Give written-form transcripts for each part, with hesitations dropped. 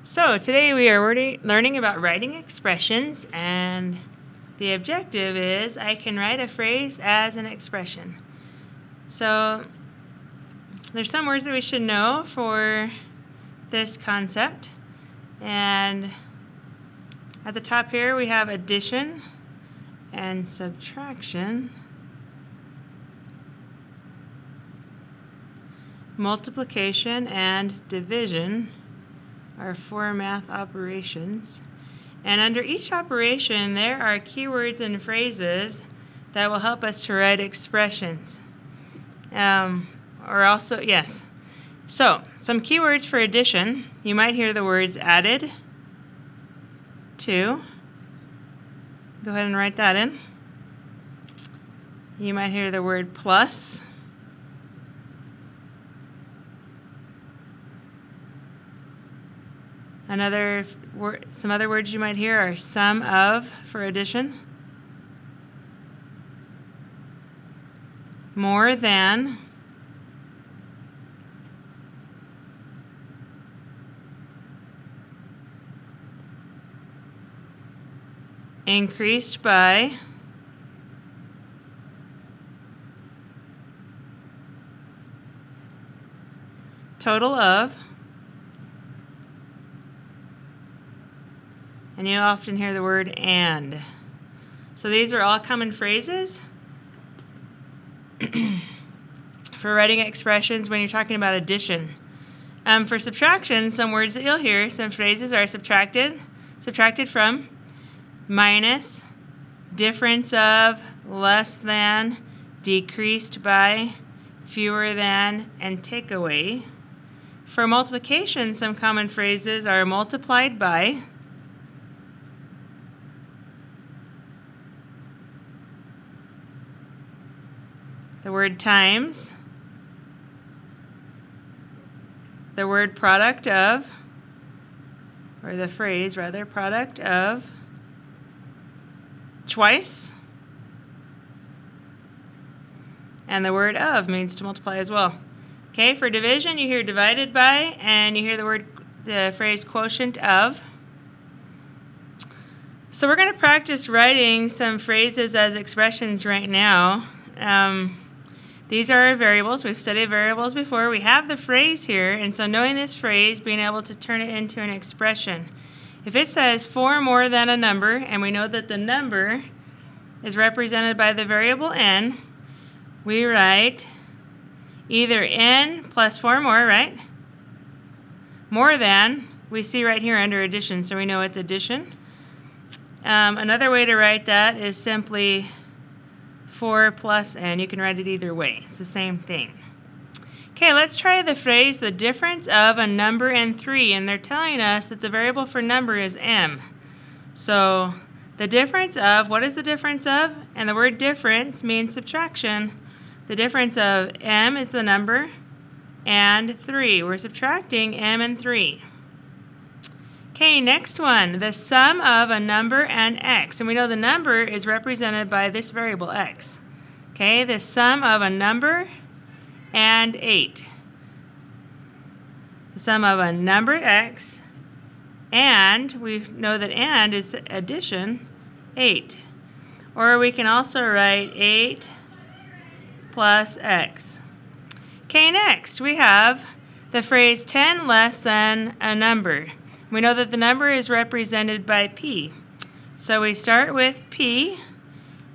So today we are learning about writing expressions, and the objective is I can write a phrase as an expression. So there's some words that we should know for this concept, and at the top here we have addition and subtraction, multiplication and division are four math operations, and under each operation there are keywords and phrases that will help us to write expressions. So some keywords for addition: you might hear the words added to. Go ahead and write that in. You might hear the word plus. Some other words you might hear are sum of for addition, more than, increased by, total of, and you often hear the word and. So these are all common phrases for writing expressions when you're talking about addition. For subtraction, some words that you'll hear, some phrases are subtracted from, minus, difference of, less than, decreased by, fewer than, and take away. For multiplication, some common phrases are multiplied by, the word times, the word product of, or the phrase rather, product of, twice, and the word of means to multiply as well. Okay, for division you hear divided by, and you hear the phrase quotient of. So we're going to practice writing some phrases as expressions right now. These are our variables. We've studied variables before. We have the phrase here, and so knowing this phrase, being able to turn it into an expression. If it says 4 more than a number, and we know that the number is represented by the variable n, we write either n plus 4 more, right? More than, we see right here under addition, so we know it's addition. Another way to write that is simply 4 plus n. You can write it either way. It's the same thing. Okay, let's try the phrase the difference of a number and 3, and they're telling us that the variable for number is m. So the difference of, what is the difference of? And the word difference means subtraction. The difference of m is the number and 3. We're subtracting m and 3. Okay, next one, the sum of a number and x. And we know the number is represented by this variable x. Okay, the sum of a number and 8. The sum of a number x, and we know that and is addition, 8. Or we can also write 8 plus x. Okay, next we have the phrase 10 less than a number. We know that the number is represented by p. So we start with p,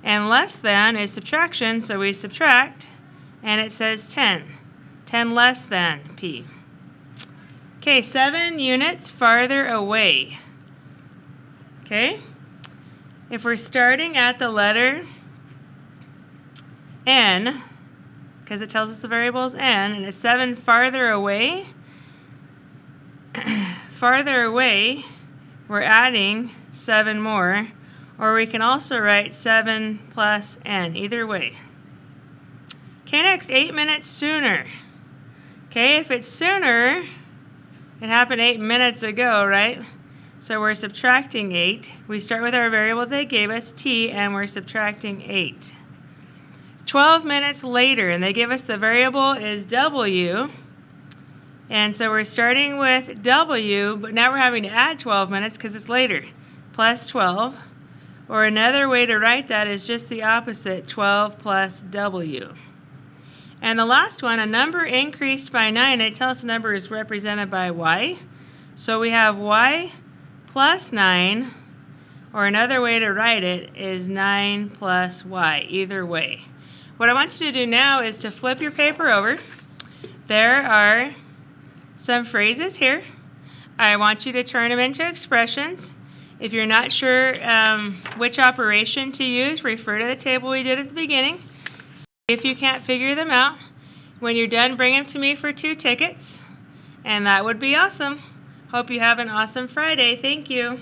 and less than is subtraction, so we subtract, and it says 10. 10 less than p. Okay, 7 units farther away. Okay? If we're starting at the letter n, because it tells us the variable is n, and it's 7 farther away, farther away, we're adding 7 more, or we can also write 7 plus n, either way. Okay, next, 8 minutes sooner. Okay, if it's sooner, it happened 8 minutes ago, right? So we're subtracting 8. We start with our variable they gave us, t, and we're subtracting 8. 12 minutes later, and they give us the variable is w, And so we're starting with W, but now we're having to add 12 minutes because it's later. Plus 12. Or another way to write that is just the opposite, 12 plus W. And the last one, a number increased by 9, it tells us the number is represented by Y. So we have Y plus 9, or another way to write it is 9 plus Y, either way. What I want you to do now is to flip your paper over. There are some phrases here. I want you to turn them into expressions. If you're not sure which operation to use, refer to the table we did at the beginning. If you can't figure them out, when you're done, bring them to me for 2 tickets. And that would be awesome. Hope you have an awesome Friday. Thank you.